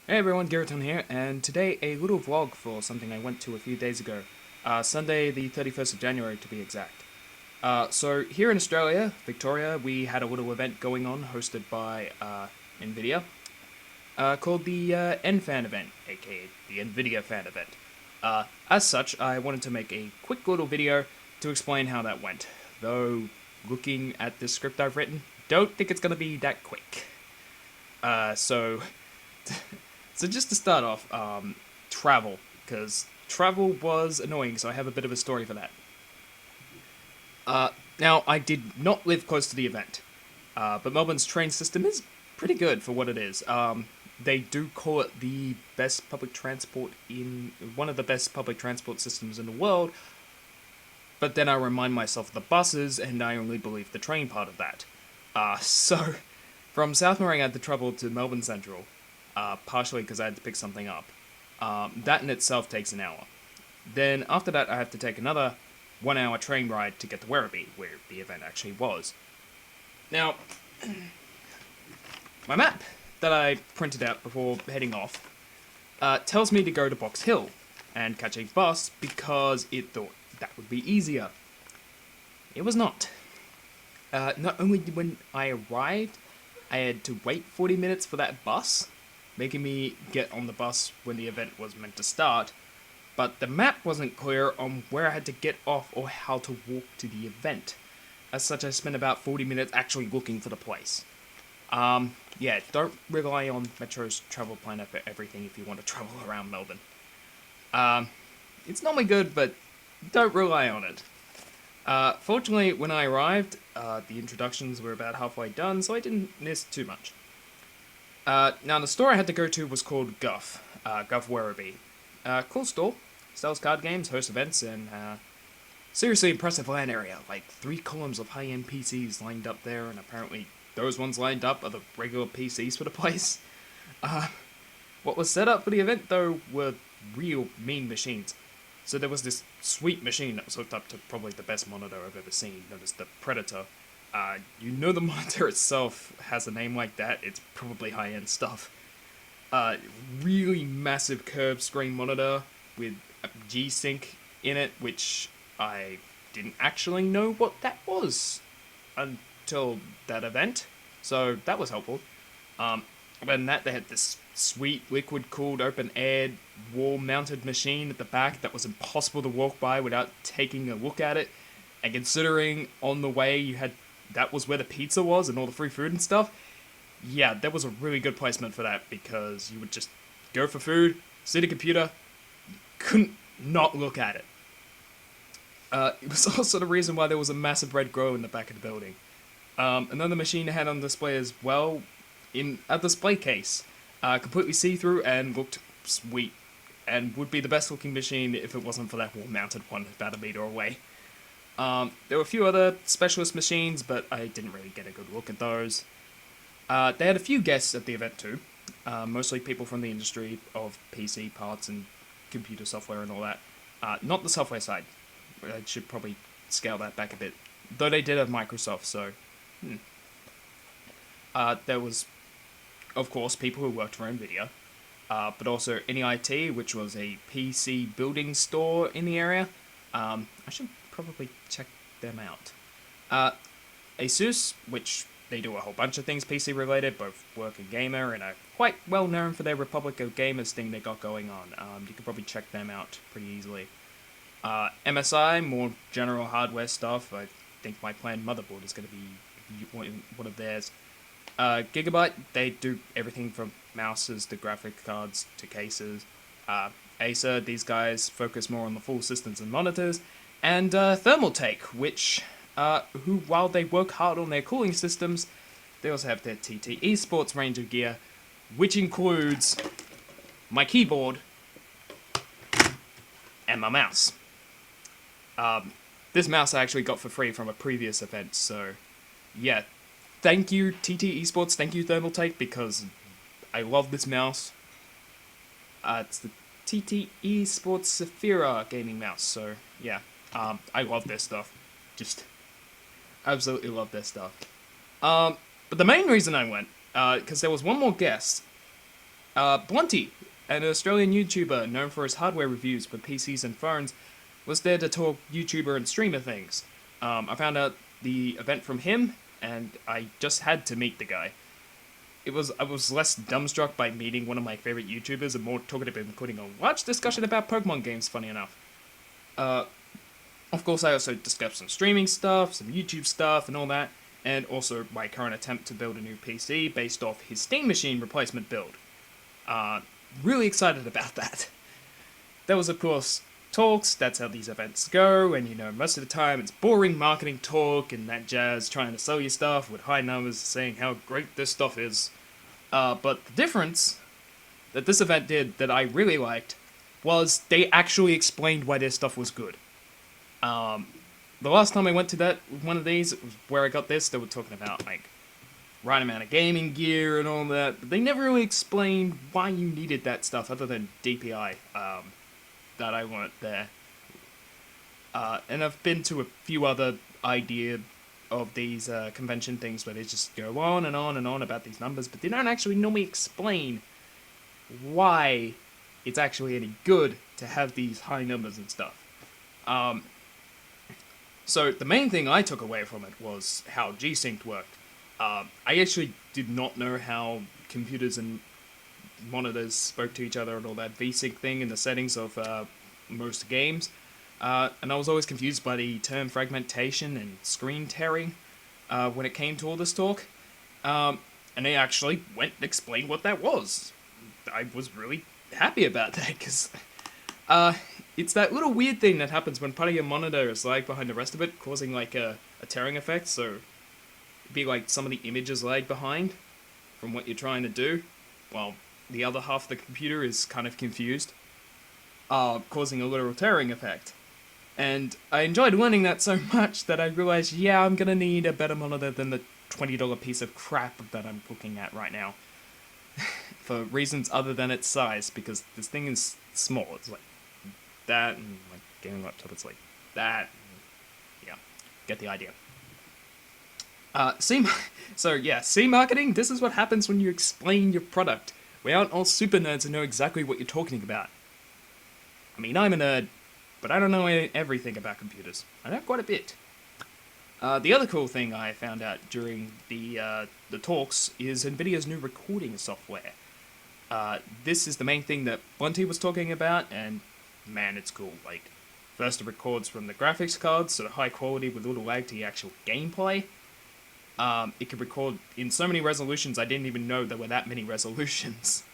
Hey everyone, Garreton here, and today a little vlog for something I went to a few days ago. Sunday the 31st of January to be exact. So here in Australia, Victoria, we had a little event going on hosted by NVidia called the NFan event, aka the NVIDIA fan event. As such, I wanted to make a quick little video to explain how that went. Though, looking at the script I've written, don't think it's going to be that quick. So So just to start off, travel, because travel was annoying, so I have a bit of a story for that. Now, I did not live close to the event, but Melbourne's train system is pretty good for what it is. They do call it the best public transport in one of the best public transport systems in the world, but then I remind myself of the buses, and I only believe the train part of that. So, from South Morang I had to travel to Melbourne Central, partially because I had to pick something up. That in itself takes an hour. Then after that, I have to take another 1 hour train ride to get to Werribee, where the event actually was. Now, my map that I printed out before heading off tells me to go to Box Hill and catch a bus because it thought that would be easier. It was not. Not only did when I arrived, I had to wait 40 minutes for that bus, making me get on the bus when the event was meant to start, but the map wasn't clear on where I had to get off or how to walk to the event. As such, I spent about 40 minutes actually looking for the place. Yeah, don't rely on Metro's travel planner for everything if you want to travel around Melbourne. It's normally good, but don't rely on it. Fortunately, when I arrived, the introductions were about halfway done, so I didn't miss too much. Now, the store I had to go to was called Guff Werribee. Cool store. Sells card games, hosts events, and seriously impressive LAN area. Like 3 columns of high-end PCs lined up there, and apparently those ones lined up are the regular PCs for the place. What was set up for the event, though, were real mean machines. So there was this sweet machine that was hooked up to probably the best monitor I've ever seen, known as the Predator. You know the monitor itself has a name like that, it's probably high-end stuff. Really massive curved screen monitor with a G-Sync in it, which I didn't actually know what that was until that event, so that was helpful. Other than that, they had this sweet liquid-cooled open-air wall-mounted machine at the back that was impossible to walk by without taking a look at it, and considering on the way you had that was where the pizza was and all the free food and stuff, yeah, that was a really good placement for that because you would just go for food, see the computer, couldn't not look at it. It was also the reason why there was a massive red glow in the back of the building. Another machine had on display as well, in a display case, completely see-through and looked sweet, and would be the best looking machine if it wasn't for that wall-mounted one about a meter away. There were a few other specialist machines, but I didn't really get a good look at those. They had a few guests at the event too, mostly people from the industry of PC parts and computer software and all that. Not the software side. I should probably scale that back a bit. Though they did have Microsoft, so... there was, of course, people who worked for NVIDIA, but also NEIT, which was a PC building store in the area. I should probably check them out. Asus, which they do a whole bunch of things PC related, both work and gamer, and are quite well known for their Republic of Gamers thing they got going on. You could probably check them out pretty easily. MSI, more general hardware stuff. I think my planned motherboard is going to be one of theirs. Gigabyte, they do everything from mouses to graphic cards to cases. Acer, these guys focus more on the full systems and monitors. And Thermaltake, which, who, while they work hard on their cooling systems, they also have their TT Esports range of gear, which includes my keyboard and my mouse. This mouse I actually got for free from a previous event, so yeah, thank you TT Esports, thank you Thermaltake, because I love this mouse. It's the TT Esports Saphira gaming mouse, so yeah. I love this stuff. Just absolutely love this stuff. But the main reason I went, because there was one more guest Blunty, an Australian YouTuber known for his hardware reviews for PCs and phones, was there to talk YouTuber and streamer things. I found out the event from him, and I just had to meet the guy. I was less dumbstruck by meeting one of my favorite YouTubers and more talkative, including a large discussion about Pokemon games, funny enough. Of course, I also discussed some streaming stuff, some YouTube stuff, and all that, and also my current attempt to build a new PC based off his Steam Machine replacement build. Really excited about that. There was, of course, talks, that's how these events go, and most of the time it's boring marketing talk and that jazz trying to sell you stuff with high numbers saying how great this stuff is. But the difference that this event did that I really liked was they actually explained why their stuff was good. The last time I went to one of these, it was where I got this, they were talking about, right amount of gaming gear and all that, but they never really explained why you needed that stuff other than DPI, that I weren't there. And I've been to a few other idea of these convention things where they just go on and on and on about these numbers, but they don't actually normally explain why it's actually any good to have these high numbers and stuff. So the main thing I took away from it was how G-Sync worked. I actually did not know how computers and monitors spoke to each other and all that V-Sync thing in the settings of most games. And I was always confused by the term fragmentation and screen tearing when it came to all this talk. And they actually went and explained what that was. I was really happy about that, because it's that little weird thing that happens when part of your monitor is lag behind the rest of it, causing a tearing effect, so it'd be like some of the images lag behind from what you're trying to do, while the other half of the computer is kind of confused, causing a literal tearing effect. And I enjoyed learning that so much that I realized, yeah, I'm gonna need a better monitor than the $20 piece of crap that I'm looking at right now. For reasons other than its size, because this thing is small. It's like that, and my gaming laptop, it's like that. Yeah, get the idea. C marketing, this is what happens when you explain your product. We aren't all super nerds and know exactly what you're talking about. I mean, I'm a nerd, but I don't know everything about computers. I know quite a bit. The other cool thing I found out during the talks is NVIDIA's new recording software. This is the main thing that Bunty was talking about, and man, it's cool. First it records from the graphics card, so high quality with little lag to the actual gameplay. It could record in so many resolutions, I didn't even know there were that many resolutions.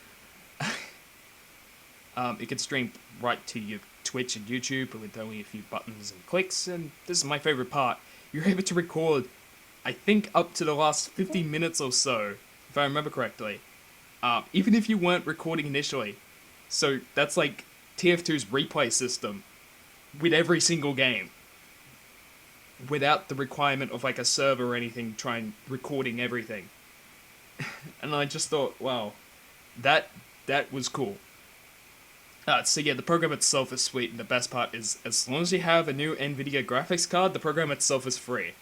It could stream right to your Twitch and YouTube with only a few buttons and clicks, and this is my favorite part. You're able to record, I think, up to the last 50 minutes or so, if I remember correctly. Even if you weren't recording initially. So that's like TF2's replay system with every single game, without the requirement of a server or anything recording everything. And I just thought, wow, that was cool. So yeah, the program itself is sweet, and the best part is, as long as you have a new NVIDIA graphics card, the program itself is free.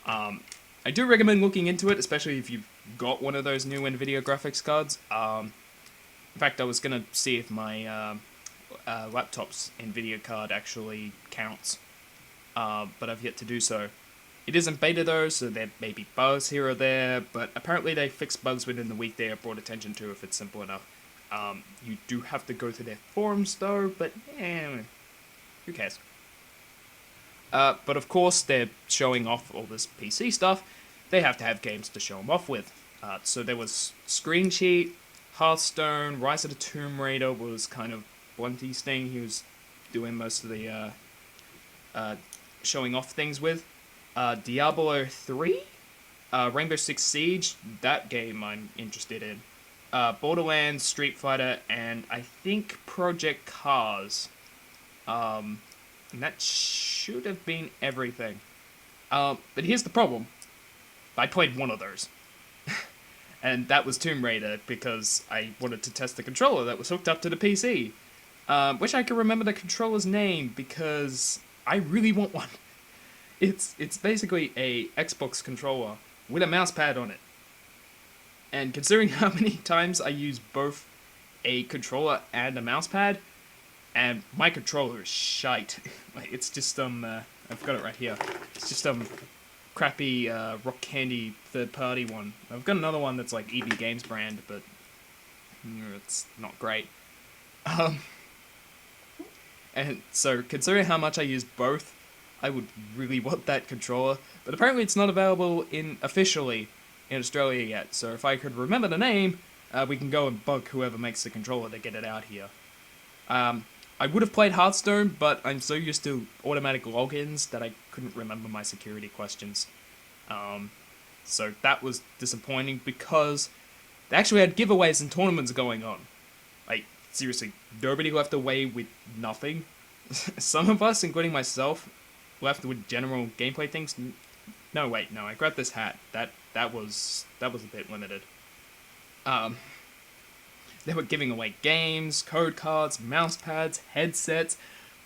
I do recommend looking into it, especially if you've got one of those new NVIDIA graphics cards. In fact, I was going to see if my laptop's NVIDIA card actually counts, but I've yet to do so. It isn't beta though, so there may be bugs here or there, but apparently they fix bugs within the week they are brought attention to if it's simple enough. You do have to go to their forums though, but who cares? But of course, they're showing off all this PC stuff. They have to have games to show them off with. So there was Screen Cheat, Hearthstone, Rise of the Tomb Raider was kind of Blunty's thing. He was doing most of the showing off things with. Diablo 3? Rainbow Six Siege, that game I'm interested in. Borderlands, Street Fighter, and I think Project Cars. And that should have been everything. But here's the problem. I played one of those. And that was Tomb Raider, because I wanted to test the controller that was hooked up to the PC. Wish I could remember the controller's name, because I really want one. It's basically a Xbox controller with a mouse pad on it. And considering how many times I use both a controller and a mouse pad, and my controller is shite. Like, it's just I've got it right here. It's just crappy Rock Candy third-party one. I've got another one that's like EB Games brand, but it's not great. And so, considering how much I use both, I would really want that controller. But apparently it's not available officially in Australia yet, so if I could remember the name, we can go and bug whoever makes the controller to get it out here. I would have played Hearthstone, but I'm so used to automatic logins that I couldn't remember my security questions. So that was disappointing because they actually had giveaways and tournaments going on. Like, seriously, nobody left away with nothing. Some of us, including myself, left with general gameplay things. No, wait, no, I grabbed this hat. That was a bit limited. They were giving away games, code cards, mouse pads, headsets,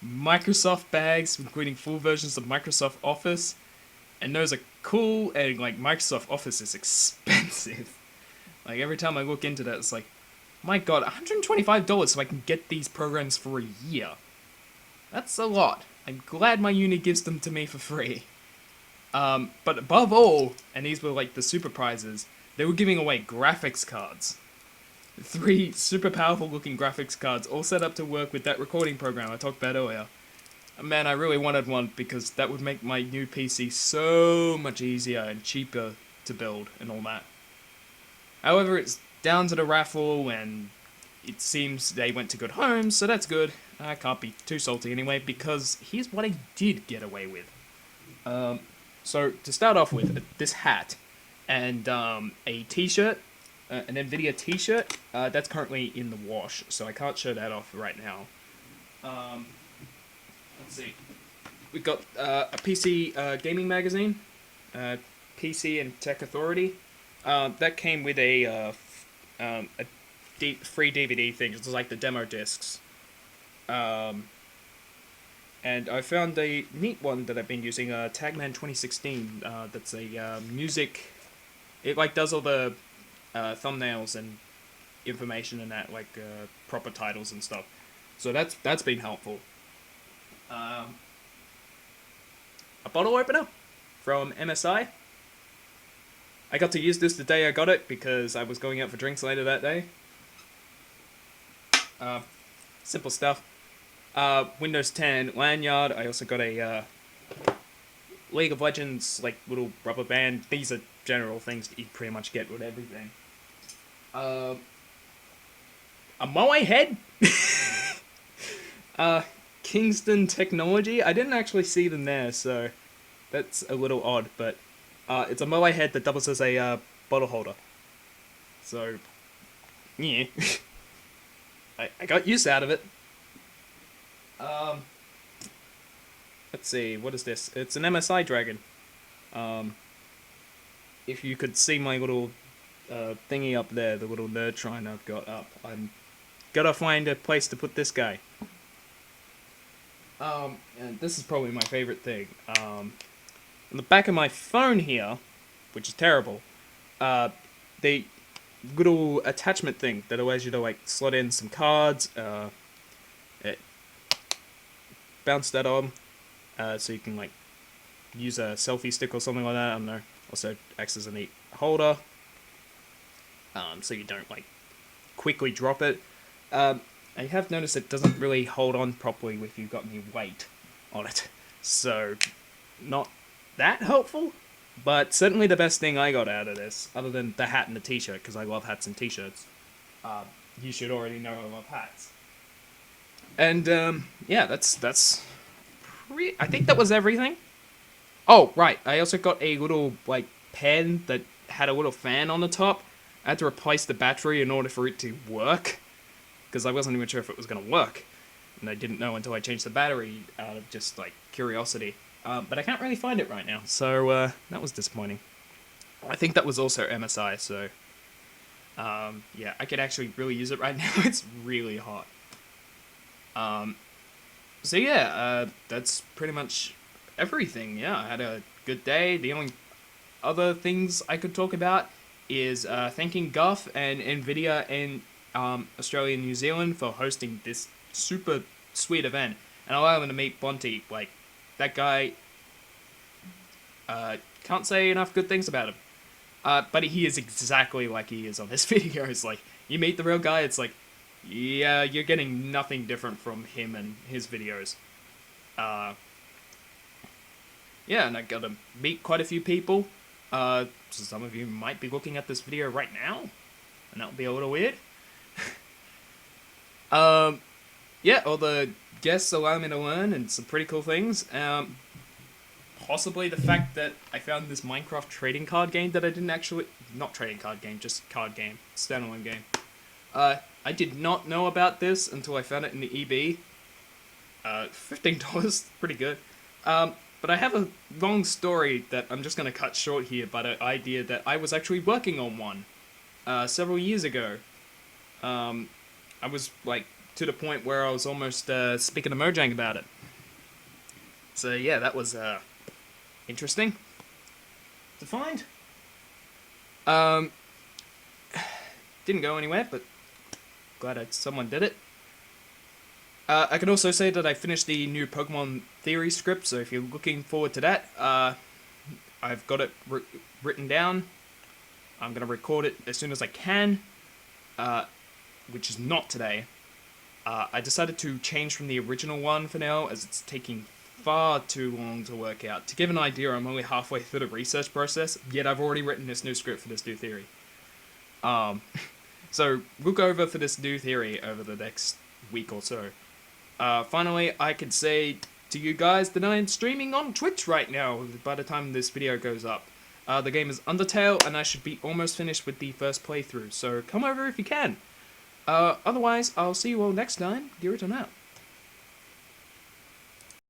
Microsoft bags, including full versions of Microsoft Office. And those are cool, and like Microsoft Office is expensive. Like, every time I look into that, it's like, my god, $125 so I can get these programs for a year. That's a lot. I'm glad my uni gives them to me for free. But above all, and these were like the super prizes, they were giving away graphics cards. 3 super powerful looking graphics cards, all set up to work with that recording program I talked about earlier. Man, I really wanted one because that would make my new PC so much easier and cheaper to build and all that. However, it's down to the raffle, and it seems they went to good homes, so that's good. I can't be too salty anyway, because here's what I did get away with. So, to start off with, this hat, and a t-shirt, an NVidia t-shirt, that's currently in the wash, so I can't show that off right now. Let's see. We've got a PC gaming magazine, PC and Tech Authority. That came with a free DVD thing. It's like the demo discs. And I found a neat one that I've been using, Tagman 2016. That's a music. It like does all the thumbnails and information and that, like proper titles and stuff. So that's been helpful. A bottle opener from MSI. I got to use this the day I got it because I was going out for drinks later that day. Simple stuff. Windows 10 lanyard. I also got a League of Legends like little rubber band. These are general things that you pretty much get with everything. A Moe head. Kingston Technology. I didn't actually see them there, so that's a little odd, but it's a Moe head that doubles as a bottle holder. So, yeah. I got use out of it. Let's see, what is this? It's an MSI Dragon. If you could see my little thingy up there, the little nerd shrine I've got up, I'm gotta find a place to put this guy. And this is probably my favorite thing. On the back of my phone here, which is terrible, the little attachment thing that allows you to like slot in some cards, bounce that on, so you can like use a selfie stick or something like that. I don't know. Also acts as a neat holder, so you don't like quickly drop it. I have noticed it doesn't really hold on properly if you've got any weight on it, so not that helpful, but certainly the best thing I got out of this, other than the hat and the t-shirt, because I love hats and t-shirts. You should already know I love hats. And, yeah, that's I think that was everything. Oh, right, I also got a little, like, pen that had a little fan on the top. I had to replace the battery in order for it to work, because I wasn't even sure if it was going to work. And I didn't know until I changed the battery out of just, like, curiosity. But I can't really find it right now, so that was disappointing. I think that was also MSI, so yeah, I could actually really use it right now. It's really hot. So yeah, that's pretty much everything. Yeah, I had a good day. The only other things I could talk about is thanking Guff and NVidia and Australia and New Zealand for hosting this super sweet event and allowing me to meet Bonte. Like, that guy, can't say enough good things about him. But he is exactly like he is on his videos. Like, you meet the real guy, it's like, yeah, you're getting nothing different from him and his videos. Yeah, and I got to meet quite a few people. So some of you might be looking at this video right now, and that would be a little weird. Yeah, all the guests allow me to learn and some pretty cool things. Possibly the fact that I found this Minecraft trading card game that I didn't actually... Not trading card game, just card game. Standalone game. I did not know about this until I found it in the EB. $15, pretty good. But I have a long story that I'm just going to cut short here, but an idea that I was actually working on one several years ago. I was, like, to the point where I was almost speaking to Mojang about it. So, yeah, that was interesting to find. Didn't go anywhere, but glad someone did it. I can also say that I finished the new Pokemon Theory script, so if you're looking forward to that, I've got it written down. I'm going to record it as soon as I can, which is not today. I decided to change from the original one for now, as it's taking far too long to work out. To give an idea, I'm only halfway through the research process, yet I've already written this new script for this new theory. So, look over for this new theory over the next week or so. Finally, I could say to you guys that I am streaming on Twitch right now by the time this video goes up. The game is Undertale, and I should be almost finished with the first playthrough, so come over if you can. Otherwise, I'll see you all next time. Give it on out.